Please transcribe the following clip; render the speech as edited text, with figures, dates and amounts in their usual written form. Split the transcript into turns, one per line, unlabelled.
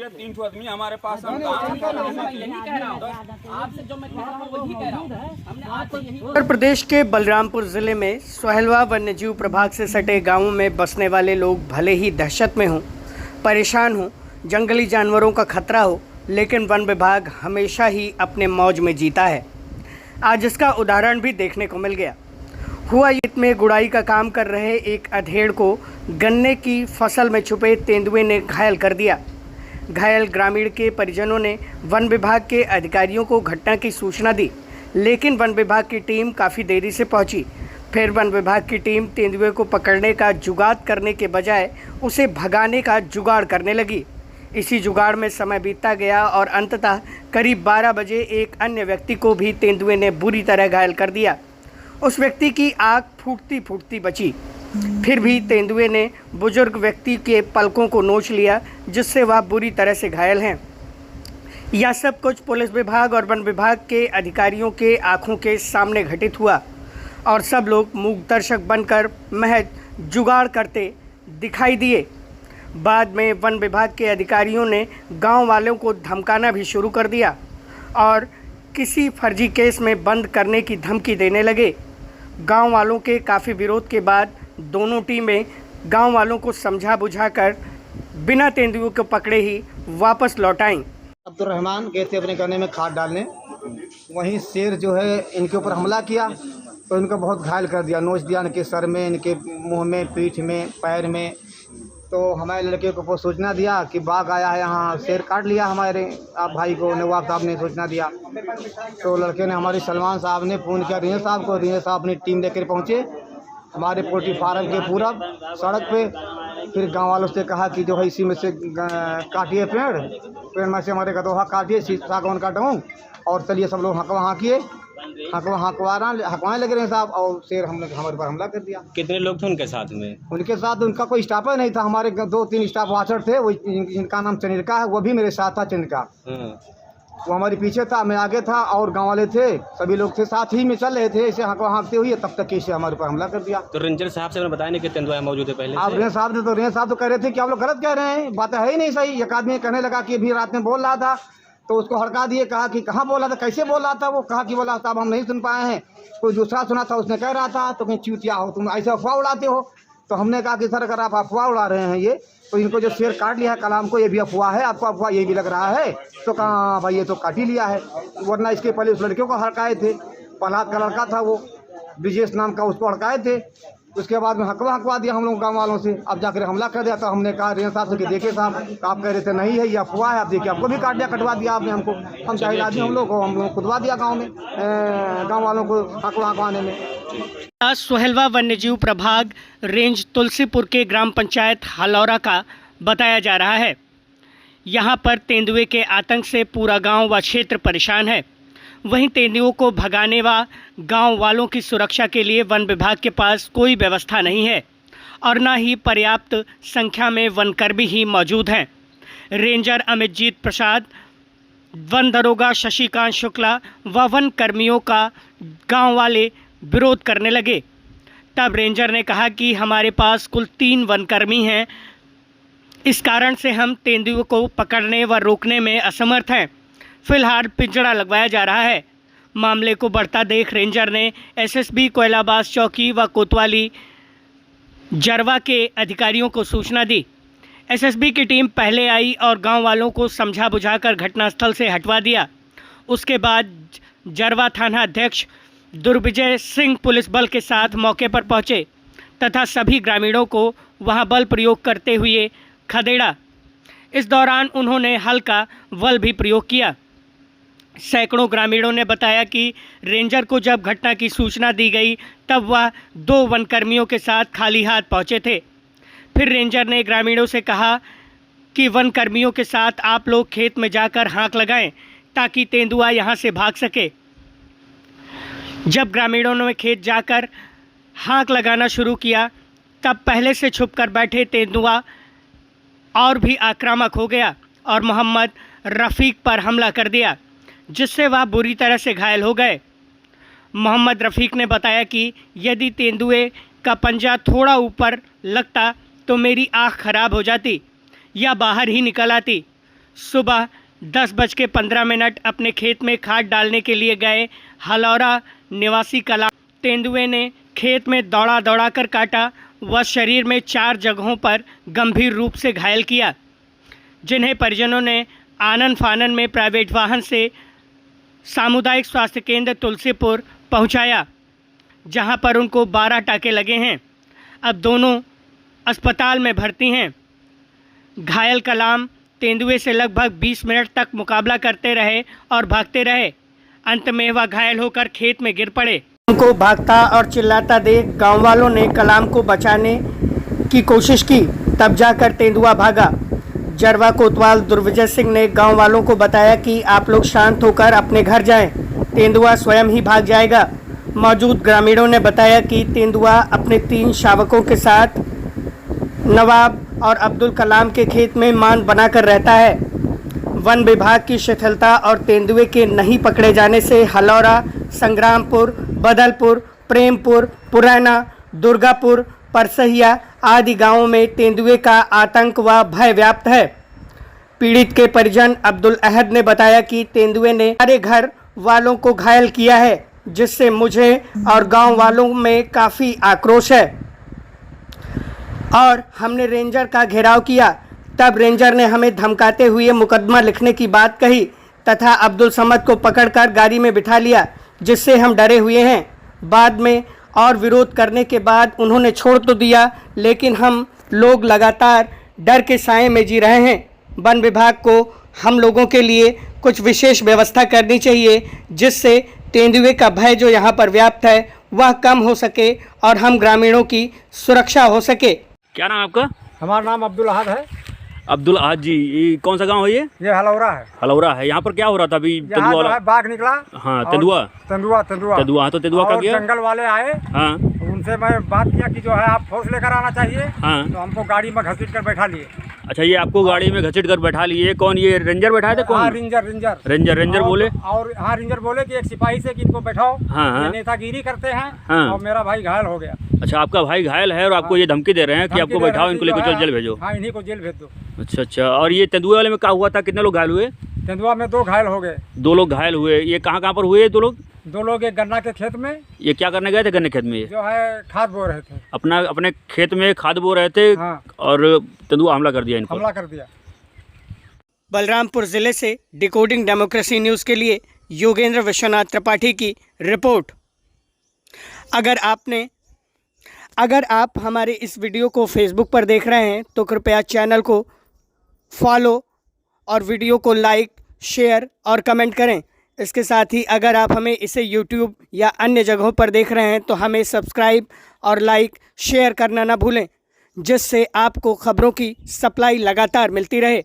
के 3 आदमी हमारे पास हम
उत्तर प्रदेश के बलरामपुर जिले में सोहेलवा वन्यजीव प्रभाग से सटे गांवों में बसने वाले लोग भले ही दहशत में हों, परेशान हों, जंगली जानवरों का खतरा हो, लेकिन वन विभाग हमेशा ही अपने मौज में जीता है। आज इसका उदाहरण भी देखने को मिल गया। हुआ ईद में गुड़ाई का काम कर रहे एक अधेड़ को गन्ने की फसल में छुपे तेंदुए ने घायल कर दिया। घायल ग्रामीण के परिजनों ने वन विभाग के अधिकारियों को घटना की सूचना दी, लेकिन वन विभाग की टीम काफ़ी देरी से पहुंची। फिर वन विभाग की टीम तेंदुए को पकड़ने का जुगाड़ करने के बजाय उसे भगाने का जुगाड़ करने लगी। इसी जुगाड़ में समय बीतता गया और अंततः करीब 12 बजे एक अन्य व्यक्ति को भी तेंदुए ने बुरी तरह घायल कर दिया। उस व्यक्ति की आँख फूटती फूटती बची। फिर भी तेंदुए ने बुजुर्ग व्यक्ति के पलकों को नोच लिया, जिससे वह बुरी तरह से घायल हैं। यह सब कुछ पुलिस विभाग और वन विभाग के अधिकारियों के आंखों के सामने घटित हुआ और सब लोग मूक दर्शक बनकर महज जुगाड़ करते दिखाई दिए। बाद में वन विभाग के अधिकारियों ने गांव वालों को धमकाना भी शुरू कर दिया और किसी फर्जी केस में बंद करने की धमकी देने लगे। गांव वालों के काफ़ी विरोध के बाद दोनों टीमें गांव वालों को समझा बुझाकर बिना तेंदुए को पकड़े ही वापस लौट आईं।
अब्दुल रहमान गए थे अपने गन्ने में खाद डालने, वहीं शेर जो है इनके ऊपर हमला किया तो इनको बहुत घायल कर दिया, नोच दिया इनके सर में, इनके मुंह में, पीठ में, पैर में। तो हमारे लड़के को सूचना दिया कि बाघ आया है, यहाँ शेर काट लिया हमारे आप भाई को। नवाब साहब ने सूचना दिया तो लड़के ने, हमारे सलमान साहब ने फ़ोन किया रेंजर साहब को। रेंजर साहब अपनी टीम लेकर पहुँचे हमारे पोल्ट्री फार्म के पूरब सड़क पे। फिर गांव वालों से कहा कि जो है इसी में से काटिए पेड़ में से हमारे गदोहा काटिए, सागवान काटूँ और चलिए सब लोग हकवाने लगे रहे साहब। और शेर हमारे पर हमला कर दिया।
कितने लोग थे उनके साथ में?
उनके साथ उनका कोई स्टाफ नहीं था, हमारे 2-3 स्टाफ वाचर थे। वो जिनका नाम चंद्रिका है, वो भी मेरे साथ था। चंद्रिका वो हमारे पीछे था, मैं आगे था और गांव वाले थे, सभी लोग थे, साथ ही में चल रहे थे। ऐसे हाँकते हुए तब तक कैसे हमारे पर हमला कर दिया।
तो रेंजर साहब से बताया नहीं कि तेंदुआ मौजूद है पहले?
आप रेंजर साहब तो कह रहे थे कि आप लोग गलत कह रहे हैं, बात है ही नहीं सही। एक आदमी कहने लगा कि अभी रात में बोल रहा था, तो उसको हड़का दिए, कहा कि कहाँ बोला था, कैसे बोल रहा था। वो कहा कि बोला साहब हम नहीं सुन पाए हैं, कोई दूसरा सुना था, उसने कह रहा था। तो कहीं चूतिया हो तुम, ऐसे अफवाह उड़ाते हो। तो हमने कहा कि सर अगर आप अफवाह उड़ा रहे हैं ये, तो इनको जो शेर काट लिया है कलाम को, ये भी अफवाह है, आपको अफवाह ये भी लग रहा है? तो कहा भाई ये तो काट ही लिया है, वरना इसके पहले उस लड़के को हड़काए थे। प्रहलाद का लड़का था वो, ब्रिजेश नाम का, उसको हड़काए थे। उसके बाद में हकवा दिया हम लोग गाँव वालों से। अब जाकर हमला कर दिया। तो हमने कहा रेंजर साहब से कि देखिए साहब, आप कह रहे थे नहीं है ये अफवाह है, आप देखिए आपको भी काट दिया, कटवा दिया आपने हमको। हम चाहे आदमी हम लोग खुदवा दिया गाँव में, गाँव वालों को हकवाने में।
सोहेलवा वन्यजीव प्रभाग रेंज तुलसीपुर के ग्राम पंचायत हलौरा का बताया जा रहा है। यहाँ पर तेंदुए के आतंक से पूरा गांव व क्षेत्र परेशान है। वहीं तेंदुओं को भगाने व गांव वालों की सुरक्षा के लिए वन विभाग के पास कोई व्यवस्था नहीं है और न ही पर्याप्त संख्या में वनकर्मी ही मौजूद हैं। रेंजर अमितजीत प्रसाद, वन दरोगा शशिकांत शुक्ला व वन कर्मियों का गाँव वाले विरोध करने लगे। तब रेंजर ने कहा कि हमारे पास कुल 3 वनकर्मी हैं, इस कारण से हम तेंदुए को पकड़ने व रोकने में असमर्थ हैं। फिलहाल पिंजड़ा लगवाया जा रहा है। मामले को बढ़ता देख रेंजर ने एसएसबी कोयलाबास चौकी व कोतवाली जरवा के अधिकारियों को सूचना दी। एसएसबी की टीम पहले आई और गांव वालों को समझा बुझाकर घटनास्थल से हटवा दिया। उसके बाद जरवा थाना अध्यक्ष दुर्विजय सिंह पुलिस बल के साथ मौके पर पहुंचे तथा सभी ग्रामीणों को वहां बल प्रयोग करते हुए खदेड़ा। इस दौरान उन्होंने हल्का बल भी प्रयोग किया। सैकड़ों ग्रामीणों ने बताया कि रेंजर को जब घटना की सूचना दी गई तब वह 2 वनकर्मियों के साथ खाली हाथ पहुंचे थे। फिर रेंजर ने ग्रामीणों से कहा कि वनकर्मियों के साथ आप लोग खेत में जाकर हाँक लगाएं ताकि तेंदुआ यहां से भाग सके। जब ग्रामीणों ने खेत जाकर हाँक लगाना शुरू किया तब पहले से छुपकर बैठे तेंदुआ और भी आक्रामक हो गया और मोहम्मद रफ़ीक पर हमला कर दिया, जिससे वह बुरी तरह से घायल हो गए। मोहम्मद रफ़ीक ने बताया कि यदि तेंदुए का पंजा थोड़ा ऊपर लगता तो मेरी आँख खराब हो जाती या बाहर ही निकल आती। सुबह 10:15 अपने खेत में खाद डालने के लिए गए हलौरा निवासी कलाम तेंदुए ने खेत में दौड़ा दौड़ा कर काटा व शरीर में 4 जगहों पर गंभीर रूप से घायल किया, जिन्हें परिजनों ने आनन फानन में प्राइवेट वाहन से सामुदायिक स्वास्थ्य केंद्र तुलसीपुर पहुंचाया, जहां पर उनको 12 टाके लगे हैं। अब दोनों अस्पताल में भर्ती हैं। घायल कलाम तेंदुए से लगभग 20 मिनट तक मुकाबला करते रहे और भागते रहे। अंत में वह घायल होकर खेत में गिर पड़े। उनको भागता और चिल्लाता देख गांव वालों ने कलाम को बचाने की कोशिश की, तब जाकर तेंदुआ भागा। जरवा कोतवाल दुर्विजय सिंह ने गांव वालों को बताया कि आप लोग शांत होकर अपने घर जाएं, तेंदुआ स्वयं ही भाग जाएगा। मौजूद ग्रामीणों ने बताया कि तेंदुआ अपने 3 शावकों के साथ नवाब और अब्दुल कलाम के खेत में मान बनाकर रहता है। वन विभाग की शिथिलता और तेंदुए के नहीं पकड़े जाने से हलौरा, संग्रामपुर, बदलपुर, प्रेमपुर, पुरैना, दुर्गापुर, परसहिया आदि गांवों में तेंदुए का आतंक व भय व्याप्त है। पीड़ित के परिजन अब्दुल अहद ने बताया कि तेंदुए ने हमारे घर वालों को घायल किया है, जिससे मुझे और गांव वालों में काफ़ी आक्रोश है और हमने रेंजर का घेराव किया। तब रेंजर ने हमें धमकाते हुए मुकदमा लिखने की बात कही तथा अब्दुल समद को पकड़कर गाड़ी में बिठा लिया, जिससे हम डरे हुए हैं। बाद में और विरोध करने के बाद उन्होंने छोड़ तो दिया, लेकिन हम लोग लगातार डर के साए में जी रहे हैं। वन विभाग को हम लोगों के लिए कुछ विशेष व्यवस्था करनी चाहिए, जिससे तेंदुए का भय जो यहाँ पर व्याप्त है वह कम हो सके और हम ग्रामीणों की सुरक्षा हो सके।
क्या नाम है आपका?
हमारा नाम अब्दुल अहद है।
अब्दुल आज जी, ये कौन सा गांव है ये?
हलौरा है।
हलौरा है। यहाँ पर क्या हो रहा था अभी?
यहाँ
तेंदुआ
जो
वाला
है बाघ निकला।
हाँ, तेंदुआ
तेंदुआ
तो तेंदुआ का
और
गया।
जंगल वाले आए।
हाँ
उनसे मैं बात किया कि जो है आप फोर्स लेकर आना चाहिए।
हाँ।
तो हमको गाड़ी में घसीट कर बैठा लिए।
अच्छा, ये आपको गाड़ी में घसीट कर बैठा लिए। कौन, ये रेंजर बैठाए थे?
हाँ,
कौन?
रेंजर
बोले।
और हाँ, रेंजर बोले कि एक सिपाही से कि इनको बैठाओ।
हाँ।
ये नेतागिरी करते हैं।
हाँ।
और मेरा भाई घायल हो गया।
अच्छा, आपका भाई घायल है और आपको ये धमकी दे रहे हैं कि आपको बैठाओ, इनको लेकर चल जेल भेजो।
हाँ, इन्हीं को जेल भेज दो।
अच्छा, और ये तेंदुआ वाले में क्या हुआ था? कितने लोग घायल हुए?
तेंदुआ में 2 घायल हो गए।
2 लोग घायल हुए। ये कहाँ पर हुए? 2 लोग?
2 लोग एक गन्ना के खेत में।
ये क्या करने गए थे गन्ने खेत में? ये
जो है खाद बो रहे थे।
अपने खेत में खाद बो रहे थे।
हाँ।
और तेंदुआ हमला कर दिया इन पर।
हमला कर दिया।
बलरामपुर जिले से डिकोडिंग डेमोक्रेसी न्यूज़ के लिए योगेंद्र विश्वनाथ त्रिपाठी की रिपोर्ट। अगर आप हमारे इस वीडियो को फेसबुक पर देख रहे हैं तो कृपया चैनल को फॉलो और वीडियो को लाइक, शेयर और कमेंट करें। इसके साथ ही अगर आप हमें इसे यूट्यूब या अन्य जगहों पर देख रहे हैं तो हमें सब्सक्राइब और लाइक, शेयर करना ना भूलें, जिससे आपको खबरों की सप्लाई लगातार मिलती रहे।